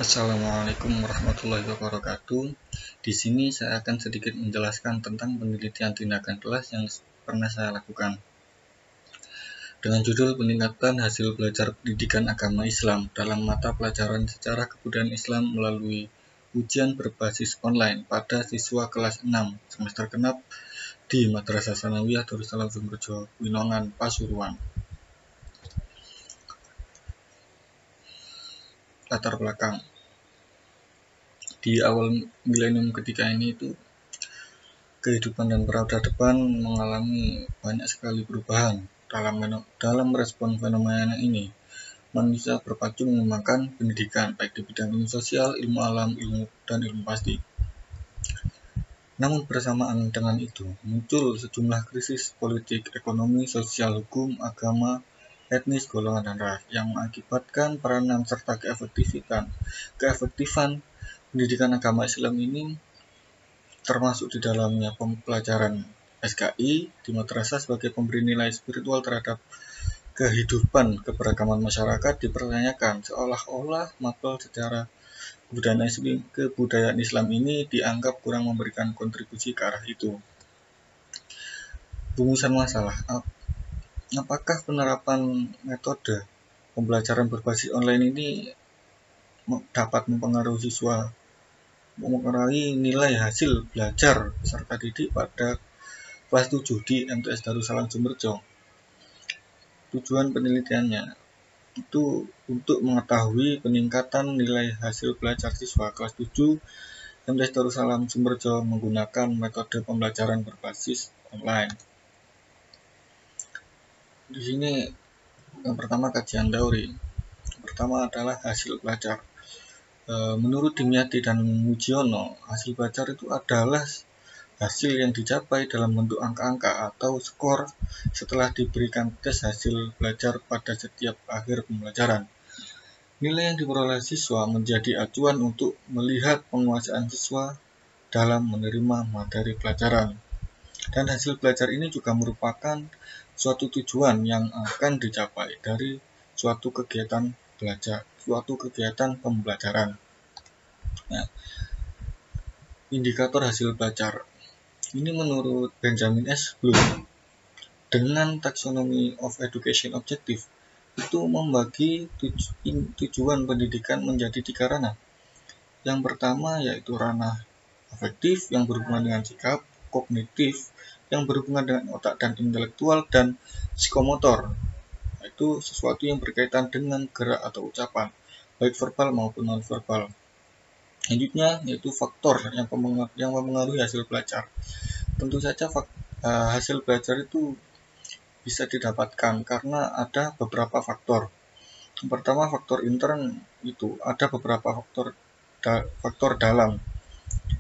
Assalamualaikum warahmatullahi wabarakatuh. Di sini saya akan sedikit menjelaskan tentang penelitian tindakan kelas yang pernah saya lakukan. Dengan judul peningkatan hasil belajar pendidikan agama Islam dalam mata pelajaran sejarah kebudayaan Islam melalui ujian berbasis online pada siswa kelas 6 semester genap di Madrasah Tsanawiyah Darussalam Sumberjo, Winongan, Pasuruan. Latar belakang. Di awal milenium ketika ini kehidupan dan peradaban mengalami banyak sekali perubahan. Dalam respon fenomena ini, manusia berpacu mengembangkan pendidikan baik di bidang ilmu sosial, ilmu alam, dan ilmu pasti. Namun bersamaan dengan itu, muncul sejumlah krisis politik, ekonomi, sosial, hukum, agama, etnis, golongan, dan ras yang mengakibatkan peranan serta keefektifan pendidikan agama Islam ini, termasuk di dalamnya pembelajaran SKI di madrasah sebagai pemberi nilai spiritual terhadap kehidupan keberagaman masyarakat, dipertanyakan seolah-olah mapel sejarah kebudayaan Islam ini dianggap kurang memberikan kontribusi ke arah itu. Rumusan masalah, apakah penerapan metode pembelajaran berbasis online ini dapat mempengaruhi nilai hasil belajar peserta didik pada kelas 7 di MTS Darussalam Sumberjo? Tujuan penelitiannya itu untuk mengetahui peningkatan nilai hasil belajar siswa kelas 7 MTS Darussalam Sumberjo menggunakan metode pembelajaran berbasis online. Di sini yang pertama kajian teori. Yang pertama adalah hasil belajar. Menurut Dimyati dan Mujiono, hasil belajar itu adalah hasil yang dicapai dalam bentuk angka-angka atau skor setelah diberikan tes hasil belajar pada setiap akhir pembelajaran. Nilai yang diperoleh siswa menjadi acuan untuk melihat penguasaan siswa dalam menerima materi pelajaran. Dan hasil belajar ini juga merupakan suatu tujuan yang akan dicapai dari suatu kegiatan pembelajaran. Nah, indikator hasil belajar ini menurut Benjamin S. Bloom dengan Taxonomy of Education Objective itu membagi tujuan pendidikan menjadi 3 ranah. Yang pertama yaitu ranah afektif yang berhubungan dengan sikap, kognitif yang berhubungan dengan otak dan intelektual, dan psikomotor yaitu sesuatu yang berkaitan dengan gerak atau ucapan baik verbal maupun non-verbal. Selanjutnya yaitu faktor yang mempengaruhi hasil belajar. Tentu saja hasil belajar itu bisa didapatkan karena ada beberapa faktor. Yang pertama faktor intern, itu ada beberapa faktor dalam,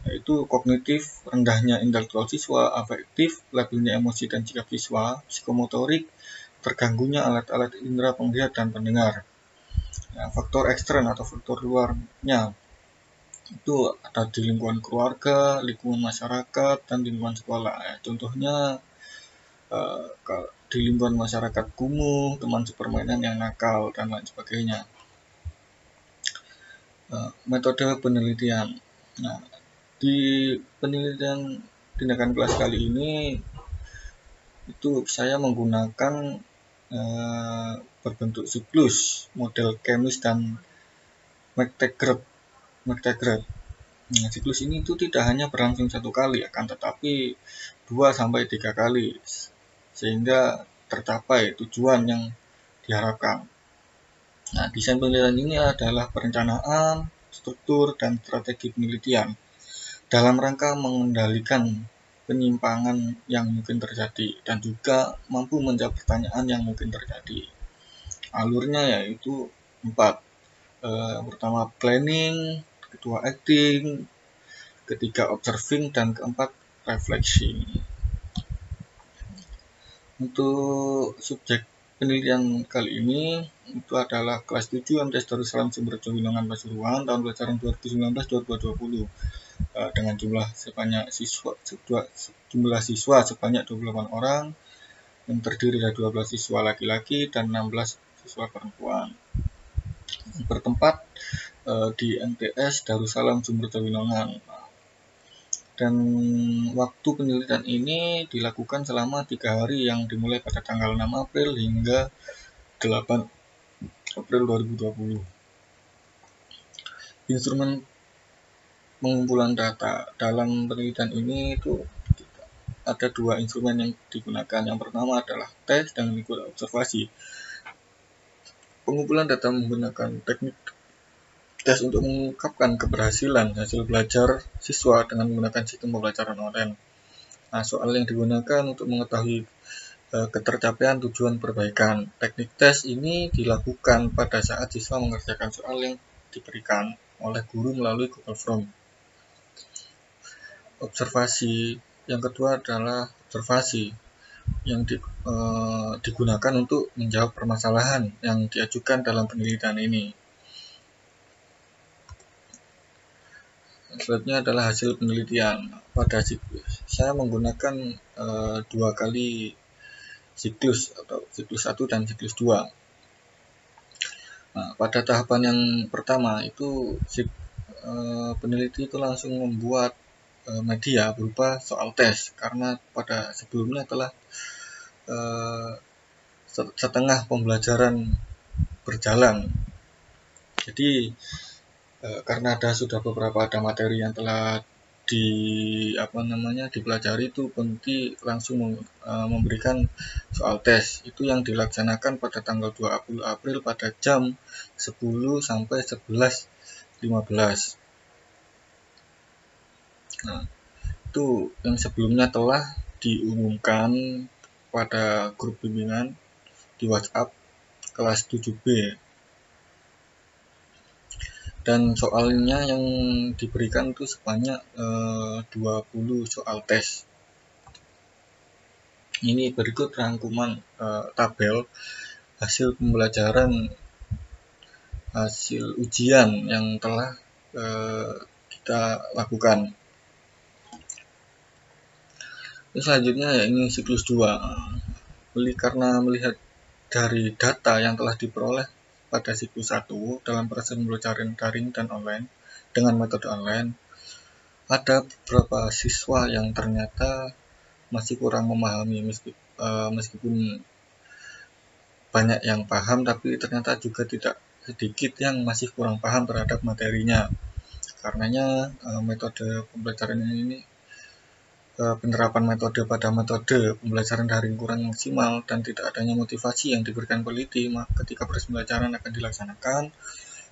yaitu kognitif, rendahnya intelektual siswa, afektif, labilnya emosi dan sikap siswa, psikomotorik, terganggunya alat-alat indera penglihat dan pendengar. Nah, faktor ekstern atau faktor luarnya itu ada di lingkungan keluarga, lingkungan masyarakat, dan lingkungan sekolah. Contohnya di lingkungan masyarakat kumuh, teman sepermainan yang nakal, dan lain sebagainya. Metode penelitian. Nah, di penelitian tindakan kelas kali ini itu saya menggunakan berbentuk siklus model Kemis dan McTaggart. Nah, siklus ini itu tidak hanya berlangsung 1 kali, akan tetapi 2-3 kali, sehingga tercapai tujuan yang diharapkan. Nah, desain penelitian ini adalah perencanaan, struktur, dan strategi penelitian dalam rangka mengendalikan penyimpangan yang mungkin terjadi dan juga mampu menjawab pertanyaan yang mungkin terjadi. Alurnya yaitu 4. Pertama planning, kedua acting, ketiga observing, dan keempat refleksi. Untuk subjek penelitian kali ini itu adalah kelas 7 MTS Darussalam Sumberjo Winongan Pasuruan tahun pelajaran 2019-2020 dengan jumlah siswa sebanyak 28 orang yang terdiri dari 12 siswa laki-laki dan 16 siswa perempuan. Bertempat di MTS Darussalam Sumberjo Winongan. Dan waktu penelitian ini dilakukan selama 3 hari yang dimulai pada tanggal 6 April hingga 8 April 2020. Instrumen pengumpulan data dalam penelitian ini itu ada 2 instrumen yang digunakan. Yang pertama adalah tes dan mengikuti observasi. Pengumpulan data menggunakan teknik tes untuk mengungkapkan keberhasilan hasil belajar siswa dengan menggunakan sistem pembelajaran online. Nah, soal yang digunakan untuk mengetahui ketercapaian tujuan perbaikan. Teknik tes ini dilakukan pada saat siswa mengerjakan soal yang diberikan oleh guru melalui Google Form. Observasi yang kedua adalah observasi yang digunakan untuk menjawab permasalahan yang diajukan dalam penelitian ini. Selanjutnya adalah hasil penelitian. Pada saya menggunakan 2 kali siklus atau siklus 1 dan siklus 2. Nah, pada tahapan yang pertama itu peneliti itu langsung membuat media berupa soal tes karena pada sebelumnya telah setengah pembelajaran berjalan. Jadi karena sudah beberapa materi yang telah dipelajari, itu peneliti langsung memberikan soal tes itu yang dilaksanakan pada tanggal 20 April pada jam 10 sampai 11.15. Nah, itu yang sebelumnya telah diumumkan pada grup bimbingan di WhatsApp kelas 7B. Dan soalnya yang diberikan itu sebanyak 20 soal tes. Ini berikut rangkuman tabel hasil pembelajaran, hasil ujian yang telah kita lakukan. Selanjutnya ya ini siklus 2. Karena melihat dari data yang telah diperoleh pada siklus 1 dalam proses pembelajaran daring dan online dengan metode online, ada beberapa siswa yang ternyata masih kurang memahami meskipun banyak yang paham, tapi ternyata juga tidak sedikit yang masih kurang paham terhadap materinya. Karenanya metode pembelajaran ini penerapan metode pada metode pembelajaran daring kurang maksimal dan tidak adanya motivasi yang diberikan peneliti ketika proses pembelajaran akan dilaksanakan,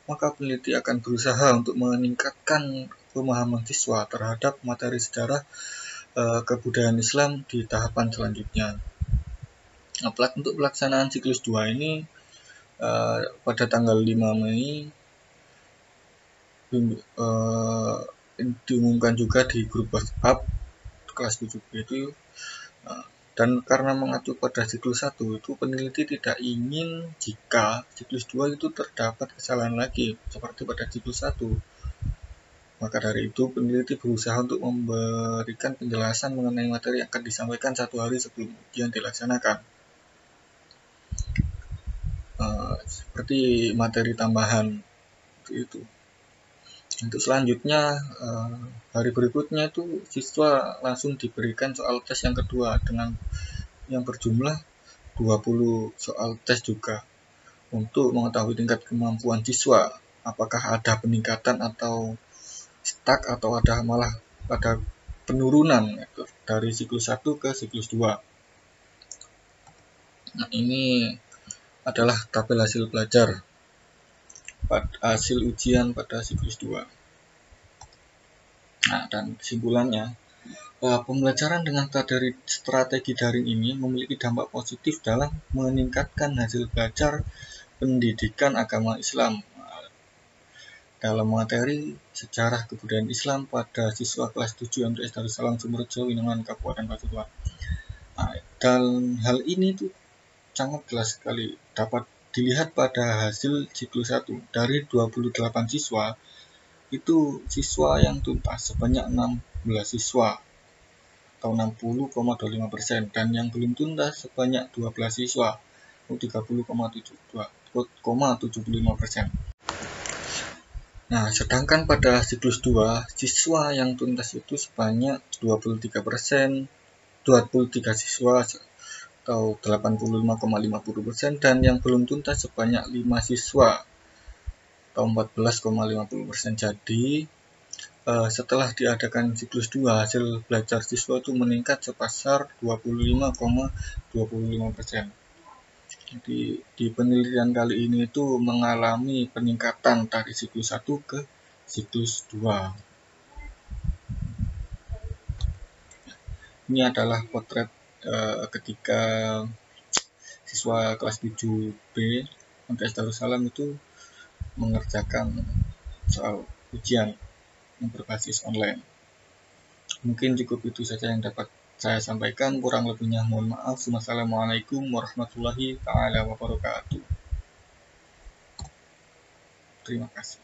maka peneliti akan berusaha untuk meningkatkan pemahaman siswa terhadap materi sejarah kebudayaan Islam di tahapan selanjutnya. Nah, untuk pelaksanaan siklus 2 ini pada tanggal 5 Mei diumumkan juga di grup WhatsApp kelas 7B itu, dan karena mengacu pada siklus 1 itu peneliti tidak ingin jika siklus 2 itu terdapat kesalahan lagi seperti pada siklus 1. Maka dari itu peneliti berusaha untuk memberikan penjelasan mengenai materi yang akan disampaikan 1 hari sebelum ujian dilaksanakan, seperti materi tambahan itu. Untuk selanjutnya hari berikutnya itu siswa langsung diberikan soal tes yang kedua dengan yang berjumlah 20 soal tes juga untuk mengetahui tingkat kemampuan siswa, apakah ada peningkatan atau stuck atau ada malah pada penurunan dari siklus 1 ke siklus 2. Nah, ini adalah tabel hasil belajar hasil ujian pada siklus 2. Nah, dan kesimpulannya, pembelajaran dengan strategi daring ini memiliki dampak positif dalam meningkatkan hasil belajar pendidikan agama Islam dalam materi sejarah kebudayaan Islam pada siswa kelas 7 MTS Darussalam Sumberjo Winongan Kabupaten Pasuruan. Nah, dan hal ini tuh sangat jelas sekali dapat dilihat pada hasil siklus 1. Dari 28 siswa, itu siswa yang tuntas sebanyak 16 siswa atau 60,25%, dan yang belum tuntas sebanyak 12 siswa atau 30,75%. Nah, sedangkan pada siklus 2, siswa yang tuntas itu sebanyak 23 siswa atau 85,50%, dan yang belum tuntas sebanyak 5 siswa atau 14,50%. Jadi, setelah diadakan siklus 2, hasil belajar siswa itu meningkat sebesar 25,25%. Jadi di penelitian kali ini itu mengalami peningkatan dari siklus 1 ke siklus 2. Ini adalah potret ketika siswa kelas 7B MTS Darussalam itu mengerjakan soal ujian yang berbasis online. Mungkin cukup itu saja yang dapat saya sampaikan, kurang lebihnya mohon maaf. Wassalamualaikum warahmatullahi wabarakatuh. Terima kasih.